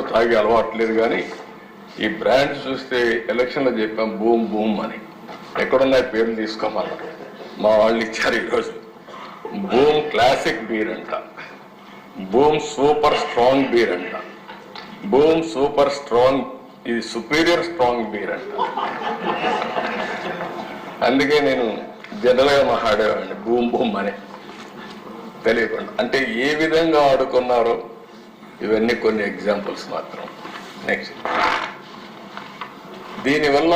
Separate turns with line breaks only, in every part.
ఎప్పుడు తాగే అలవాట్లేదు, కానీ ఈ బ్రాండ్ చూస్తే ఎలక్షన్లో చెప్పాం బూమ్ బూమ్ అని. ఎక్కడున్నాయి పేర్లు తీసుకోమన్నారు, మా వాళ్ళు ఇచ్చారు ఈరోజు. బూమ్ క్లాసిక్ బీర్ అంట, బూమ్ సూపర్ స్ట్రాంగ్ బీర్ అంట, బూమ్ సూపర్ స్ట్రాంగ్, ఇది సుపీరియర్ స్ట్రాంగ్ బీర్ అంట. అందుకే నేను జనరల్గా మాట్లాడేవాడిని బూమ్ బూమ్ అని, తెలియకుండా. అంటే ఏ విధంగా ఆడుకున్నారో ఇవన్నీ కొన్ని ఎగ్జాంపుల్స్ మాత్రం. నెక్స్ట్, దీనివల్ల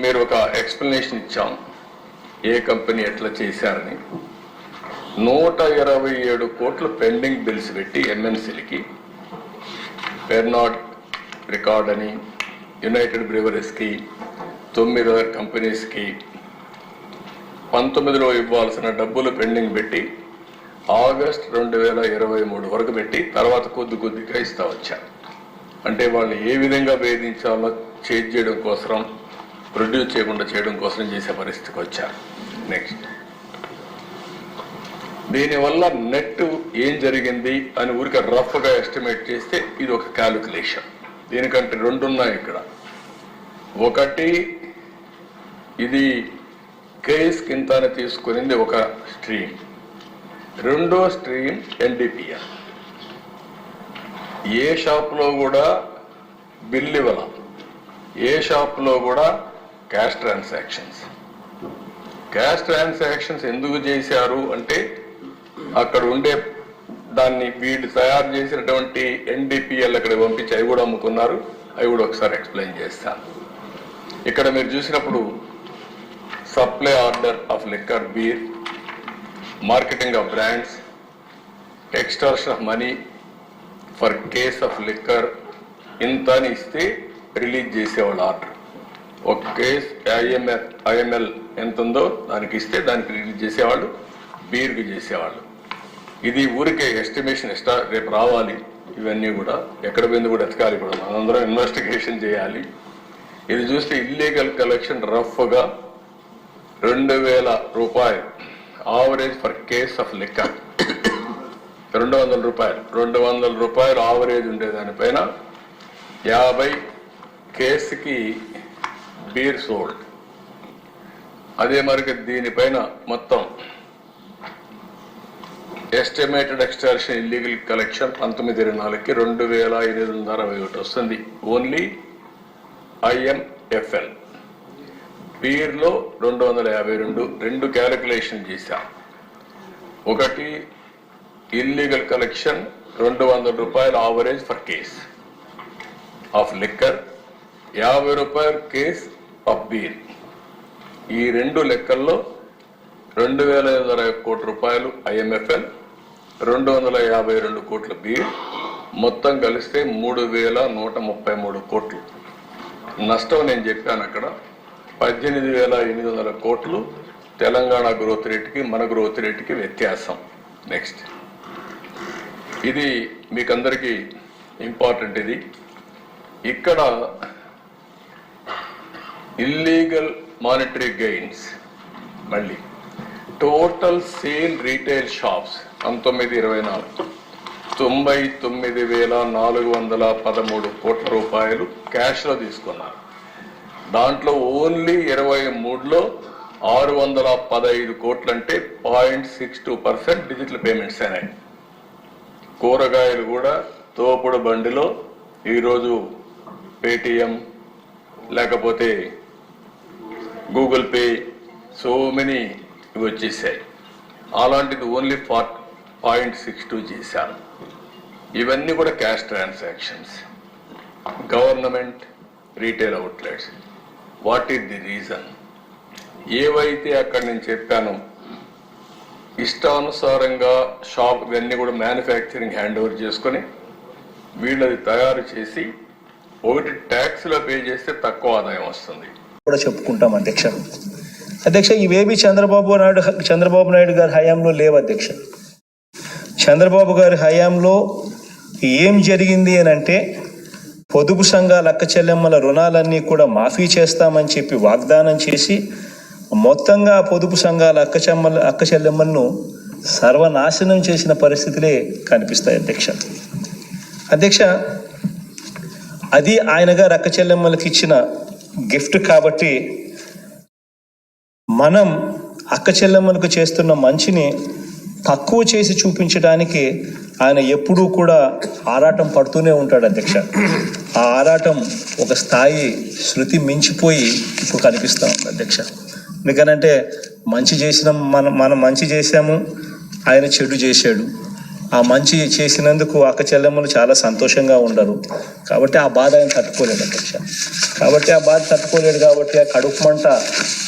మీరు ఒక ఎక్స్ప్లెనేషన్ ఇచ్చాం ఏ కంపెనీ ఎట్లా చేశారని. 127 కోట్లు పెండింగ్ బిల్స్ పెట్టి ఎంఎన్సీలకి, పెర్నాడ్ రికార్డ్ అని, యునైటెడ్ బ్రీవరీస్కి, 9 కంపెనీస్కి 19లో ఇవ్వాల్సిన డబ్బులు పెండింగ్ పెట్టి ఆగస్ట్ 2023 వరకు పెట్టి తర్వాత కొద్ది కొద్దిగా ఇస్తా వచ్చారు. అంటే వాళ్ళు ఏ విధంగా వేధించాలో చేంజ్ చేయడం కోసం, ప్రొడ్యూస్ చేయకుండా చేయడం కోసం చేసే పరిస్థితికి వచ్చారు. నెక్స్ట్, దీనివల్ల నెట్ ఏం జరిగింది అని ఊరికే రఫ్గా ఎస్టిమేట్ చేస్తే ఇది ఒక క్యాలిక్యులేషన్. దీనికంటే 2 ఉన్నాయి ఇక్కడ. ఒకటి, ఇది కేస్ కింద తీసుకునింది ఒక స్ట్రీమ్, రెండో స్ట్రీమ్ ఎన్డీపీఎల్. ఏ షాప్లో కూడా బిల్ ఇవ్వాల, ఏ షాప్లో కూడా క్యాష్ ట్రాన్సాక్షన్స్. క్యాష్ ట్రాన్సాక్షన్స్ ఎందుకు చేశారు అంటే అక్కడ ఉండే దాన్ని వీళ్ళు తయారు చేసినటువంటి ఎన్డీపీఎల్ అక్కడ పంపించి అవి కూడా అమ్ముకున్నారు. అవి కూడా ఒకసారి ఎక్స్ప్లెయిన్ చేస్తాను. ఇక్కడ మీరు చూసినప్పుడు supply order of liquor beer, marketing of brands, extortion of money for case of liquor, ఇంత అని ఇస్తే రిలీజ్ చేసేవాళ్ళు ఆర్డర్. ఒక కేస్ ఐఎంఎల్ ఎంత ఉందో దానికి ఇస్తే దానికి రిలీజ్ చేసేవాళ్ళు, బీర్కి చేసేవాళ్ళు. ఇది ఊరికే ఎస్టిమేషన్, రేపు రావాలి. ఇవన్నీ కూడా ఎక్కడ పోయింది కూడా ఎతకాలి, కూడా మనందరం ఇన్వెస్టిగేషన్ చేయాలి. ఇది చూస్తే ఇల్లీగల్ కలెక్షన్ రఫ్గా 2000 రూపాయలు average for case of liquor. 200 రూపాయలు, 200 రూపాయలు ఆవరేజ్ ఉండేదానిపైన 50 కేసుకి బీర్ సోల్డ్. అదే మరి దీనిపైన మొత్తం ఎస్టిమేటెడ్ ఎక్స్టార్షన్ ఇల్లీగల్ కలెక్షన్ 19/24కి 2561 వస్తుంది. Only IMFL. బీర్లో 252, 2 క్యాలిక్యులేషన్ చేశాం. ఒకటి, ఇల్లీగల్ కలెక్షన్ 200 రూపాయలు average for case of liquor, 50 రూపాయలు కేస్ ఆఫ్ బీర్. ఈ 2 లెక్కల్లో 2561 కోట్ల రూపాయలు ఐఎంఎఫ్ఎల్, 252 కోట్ల బీర్, మొత్తం కలిస్తే 3133 కోట్లు నష్టం. నేను చెప్పాను అక్కడ 18,800 కోట్లు తెలంగాణ గ్రోత్ రేట్కి మన గ్రోత్ రేట్కి వ్యత్యాసం. నెక్స్ట్, ఇది మీకందరికీ ఇంపార్టెంట్. ఇది ఇక్కడ ఇల్లీగల్ మానిటరీ గెయిన్స్, మళ్ళీ టోటల్ సేల్ రీటైల్ షాప్స్ 19/24 99,413 కోట్ల రూపాయలు క్యాష్లో తీసుకున్నారు. దాంట్లో ఓన్లీ 23లో 615 కోట్లు అంటే 0.62% డిజిటల్ పేమెంట్స్ అయినాయి. కూరగాయలు కూడా తోపుడు బండిలో ఈరోజు పేటిఎం లేకపోతే గూగుల్ పే, సో మెనీ ఇవి వచ్చేసాయి. అలాంటిది ఓన్లీ 0.62 చేశారు. ఇవన్నీ కూడా cash transactions. Government retail outlets, what is the reason? ఏవైతే అక్కడ నేను చెప్పానో ఇష్టానుసారంగా షాప్ ఇవన్నీ కూడా మ్యానుఫ్యాక్చరింగ్ హ్యాండ్ ఓవర్ చేసుకొని వీళ్ళది తయారు చేసి ఒకటి ట్యాక్స్లో పే చేస్తే తక్కువ ఆదాయం వస్తుంది
కూడా చెప్పుకుంటాం అధ్యక్ష. ఇవేవి చంద్రబాబు నాయుడు గారి హయాంలో లేవు అధ్యక్ష. చంద్రబాబు గారి హయాంలో ఏం జరిగింది అని అంటే పొదుపు సంఘాల అక్క చెల్లెమ్మల రుణాలన్నీ కూడా మాఫీ చేస్తామని చెప్పి వాగ్దానం చేసి మొత్తంగా పొదుపు సంఘాల అక్క చెల్లెమ్మలను సర్వనాశనం చేసిన పరిస్థితులే కనిపిస్తాయి అధ్యక్ష. అది ఆయన గారు అక్క చెల్లెమ్మలకి ఇచ్చిన గిఫ్ట్ కాబట్టి మనం అక్క చెల్లెమ్మలకు చేస్తున్న మంచిని తక్కువ చేసి చూపించడానికి ఆయన ఎప్పుడూ కూడా ఆరాటం పడుతూనే ఉంటాడు అధ్యక్ష. ఆ ఆరాటం ఒక స్థాయి శృతి మించిపోయి ఇప్పుడు కనిపిస్తూ ఉంది అధ్యక్ష. ఎందుకనంటే మంచి చేసిన మనం మంచి చేశాము, ఆయన చెడు చేశాడు. ఆ మంచి చేసినందుకు అక్క చెల్లెమ్మలు చాలా సంతోషంగా ఉండరు కాబట్టి ఆ బాధ ఆయన తట్టుకోలేడు అధ్యక్ష. కాబట్టి ఆ బాధ తట్టుకోలేడు కాబట్టి ఆ కడుపు మంట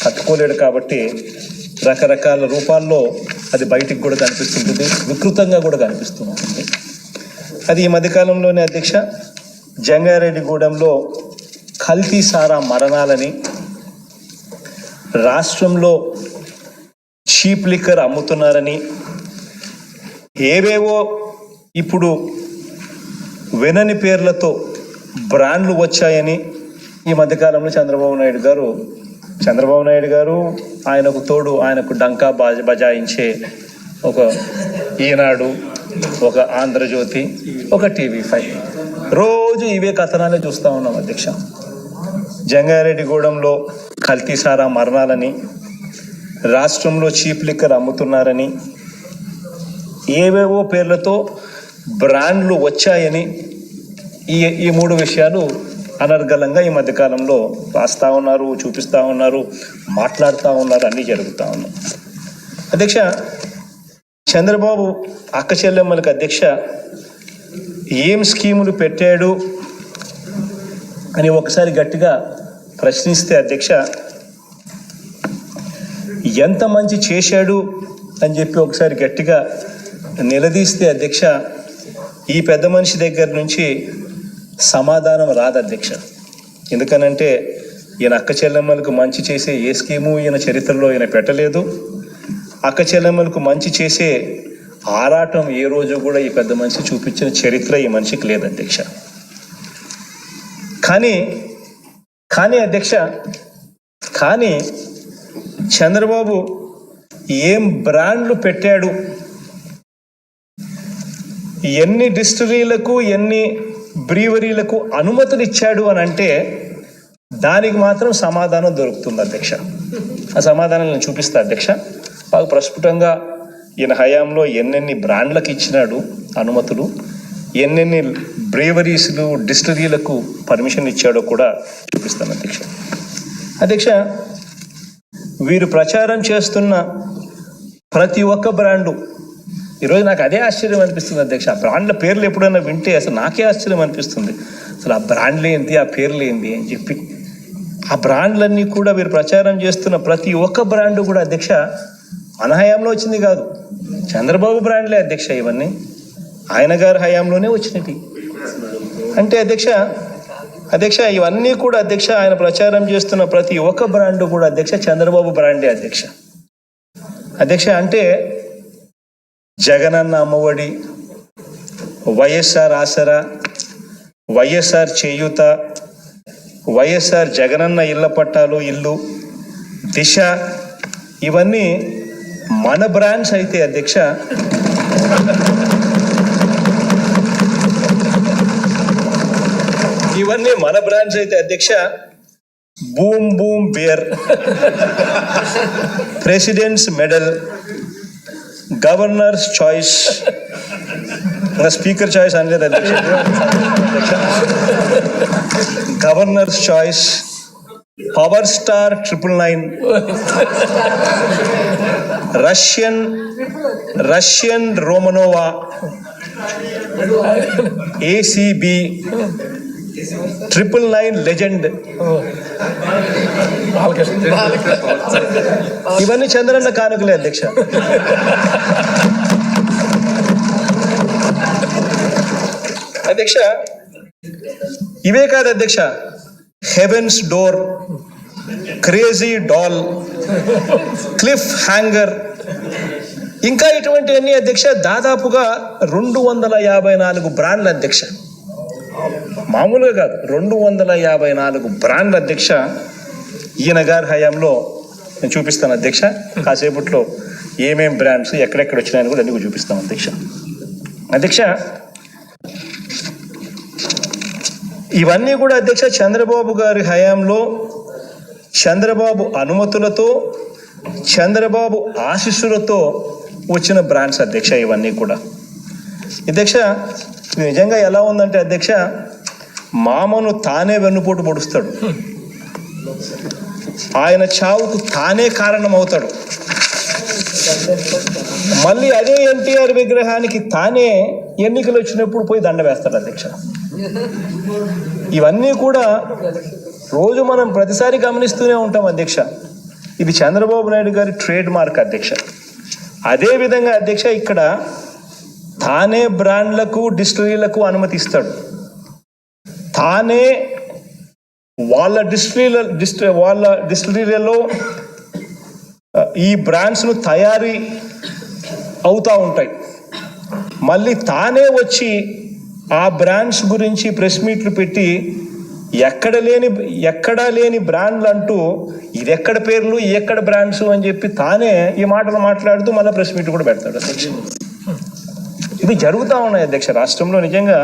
తట్టుకోలేడు కాబట్టి రకరకాల రూపాల్లో అది బయటికి కూడా కనిపిస్తుంటుంది, వికృతంగా కూడా కనిపిస్తుంటుంది. అది ఈ మధ్యకాలంలోనే అధ్యక్ష జంగారెడ్డిగూడెంలో కల్తీ సారా మరణాలని, రాష్ట్రంలో చీప్ లిక్కర్ అమ్ముతున్నారని, ఏవేవో ఇప్పుడు వినని పేర్లతో బ్రాండ్లు వచ్చాయని ఈ మధ్యకాలంలో చంద్రబాబు నాయుడు గారు ఆయనకు తోడు ఆయనకు డంకా బజాయించే ఒక ఈనాడు, ఒక ఆంధ్రజ్యోతి, ఒక TV5 రోజు ఇవే కథనాలే చూస్తూ ఉన్నాం అధ్యక్ష. జంగారెడ్డిగూడెంలో కల్తీ సారా మరణాలని, రాష్ట్రంలో చీప్ లిక్కర్ అమ్ముతున్నారని, ఏవేవో పేర్లతో బ్రాండ్లు వచ్చాయని ఈ మూడు విషయాలు అనర్గళంగా ఈ మధ్యకాలంలో రాస్తూ ఉన్నారు, చూపిస్తూ ఉన్నారు, మాట్లాడుతూ ఉన్నారు, అన్నీ జరుగుతూ ఉన్నాయి అధ్యక్ష. చంద్రబాబు అక్క చెల్లెమ్మలకు అధ్యక్ష ఏం స్కీములు పెట్టాడు అని ఒకసారి గట్టిగా ప్రశ్నిస్తే అధ్యక్ష, ఎంత మంచి చేశాడు అని చెప్పి ఒకసారి గట్టిగా నిలదీస్తే అధ్యక్ష, ఈ పెద్ద మనిషి దగ్గర నుంచి సమాధానం రాదు అధ్యక్ష. ఎందుకనంటే ఈయన అక్క చెల్లెమ్మలకు మంచి చేసే ఏ స్కీము ఈయన చరిత్రలో ఈయన పెట్టలేదు. అక్క చెల్లెమ్మలకు మంచి చేసే ఆరాటం ఏ రోజు కూడా ఈ పెద్ద మనిషి చూపించిన చరిత్ర ఈ మనిషికి లేదు అధ్యక్ష. కానీ అధ్యక్ష చంద్రబాబు ఏం బ్రాండ్లు పెట్టాడు, ఎన్ని డిస్టిలరీలకు ఎన్ని బ్రీవరీలకు అనుమతులు ఇచ్చాడు అని అంటే దానికి మాత్రం సమాధానం దొరుకుతుంది అధ్యక్ష. ఆ సమాధానం నేను చూపిస్తా అధ్యక్ష. బాగా ప్రస్ఫుటంగా ఈయన హయాంలో ఎన్నెన్ని బ్రాండ్లకు ఇచ్చినాడు అనుమతులు, ఎన్నెన్ని బ్రేవరీస్లు డిస్టిలరీలకు పర్మిషన్ ఇచ్చాడో కూడా చూపిస్తాను అధ్యక్ష. వీరు ప్రచారం చేస్తున్న ప్రతి ఒక్క బ్రాండు ఈరోజు నాకు అదే ఆశ్చర్యం అనిపిస్తుంది అధ్యక్ష. ఆ బ్రాండ్ల పేర్లు ఎప్పుడైనా వింటే అసలు నాకే ఆశ్చర్యం అనిపిస్తుంది. అసలు ఆ బ్రాండ్లు ఏంటి, ఆ పేర్లు ఏంటి అని చెప్పి ఆ బ్రాండ్లన్నీ కూడా వీరు ప్రచారం చేస్తున్న ప్రతి ఒక్క బ్రాండు కూడా అధ్యక్ష మన హయాంలో వచ్చింది కాదు, చంద్రబాబు బ్రాండ్లే అధ్యక్ష. ఇవన్నీ ఆయన గారి హయాంలోనే వచ్చినవి. అంటే అధ్యక్ష ఇవన్నీ కూడా అధ్యక్ష ఆయన ప్రచారం చేస్తున్న ప్రతి ఒక్క బ్రాండు కూడా అధ్యక్ష చంద్రబాబు బ్రాండే అధ్యక్ష. అంటే జగనన్న అమ్మఒడి, వైఎస్ఆర్ ఆసరా, వైఎస్ఆర్ చేయూత, వైఎస్ఆర్ జగనన్న ఇళ్ల పట్టాలు ఇల్లు, దిశ, ఇవన్నీ మన బ్రాండ్స్ అయితే అధ్యక్ష boom boom beer, president's medal, governor's choice, speaker choice అనలేదు అధ్యక్ష, governor's choice, power star 999, Russian Romanova, ACB, 999 legend, ఇవన్నీ చంద్రన్న కానుకలే అధ్యక్ష. ఇవే కాదు అధ్యక్ష, heaven's door, crazy doll, cliff hanger, ఇంకా ఇటువంటివన్నీ అధ్యక్ష దాదాపుగా 254 బ్రాండ్ల అధ్యక్ష. మామూలుగా కాదు, 254 బ్రాండ్ల అధ్యక్ష ఈయన గారి హయాంలో. నేను చూపిస్తాను అధ్యక్ష కాసేపట్లో ఏమేం బ్రాండ్స్ ఎక్కడెక్కడ వచ్చినాయని కూడా అన్ని చూపిస్తాం అధ్యక్ష. ఇవన్నీ కూడా అధ్యక్ష చంద్రబాబు గారి హయాంలో చంద్రబాబు అనుమతులతో చంద్రబాబు ఆశీస్సులతో వచ్చిన బ్రాండ్స్ అధ్యక్ష. ఇవన్నీ కూడా అధ్యక్ష ఇది నిజంగా ఎలా ఉందంటే అధ్యక్ష, మామను తానే వెన్నుపోటు పొడుస్తాడు, ఆయన చావుకు తానే కారణమవుతాడు. మళ్ళీ అదే ఎన్టీఆర్ విగ్రహానికి తానే ఎన్నికలు వచ్చినప్పుడు పోయి దండ వేస్తాడు అధ్యక్ష. ఇవన్నీ కూడా రోజు మనం ప్రతిసారి గమనిస్తూనే ఉంటాం అధ్యక్ష. ఇది చంద్రబాబు నాయుడు గారి ట్రేడ్ మార్క్ అధ్యక్ష. అదేవిధంగా అధ్యక్ష ఇక్కడ తానే బ్రాండ్లకు డిస్టిలరీలకు అనుమతి ఇస్తాడు, తానే వాళ్ళ డిస్టిలరీలలో ఈ బ్రాండ్స్ను తయారీ అవుతూ ఉంటాయి. మళ్ళీ తానే వచ్చి ఆ బ్రాండ్స్ గురించి ప్రెస్ మీట్లు పెట్టి ఎక్కడా లేని బ్రాండ్లు అంటూ ఇది ఎక్కడ పేర్లు ఎక్కడ బ్రాండ్స్ అని చెప్పి తానే ఈ మాటలు మాట్లాడుతూ మళ్ళీ ప్రెస్ మీట్ కూడా పెడతాడు అధ్యక్ష. ఇది జరుగుతూ ఉన్నాయి అధ్యక్ష రాష్ట్రంలో. నిజంగా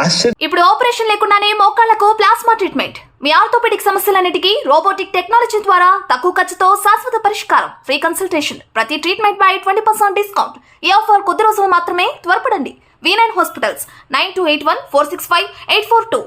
ఆశ్చర్యం.
ఇప్పుడు ఆపరేషన్ లేకుండానే మోకాళ్లకు ప్లాస్మా ట్రీట్మెంట్, మీ ఆర్థోపెడిక్ సమస్యలన్నిటికీ రోబోటిక్ టెక్నాలజీ ద్వారా తక్కువ ఖర్చుతో శాశ్వత పరిష్కారం, ఫ్రీ కన్సల్టేషన్, ప్రతి ట్రీట్మెంట్ పై 20% డిస్కౌంట్. ఈ ఆఫర్ కొద్ది రోజులు మాత్రమే, త్వరపడండి. V9 hospitals 9281465842.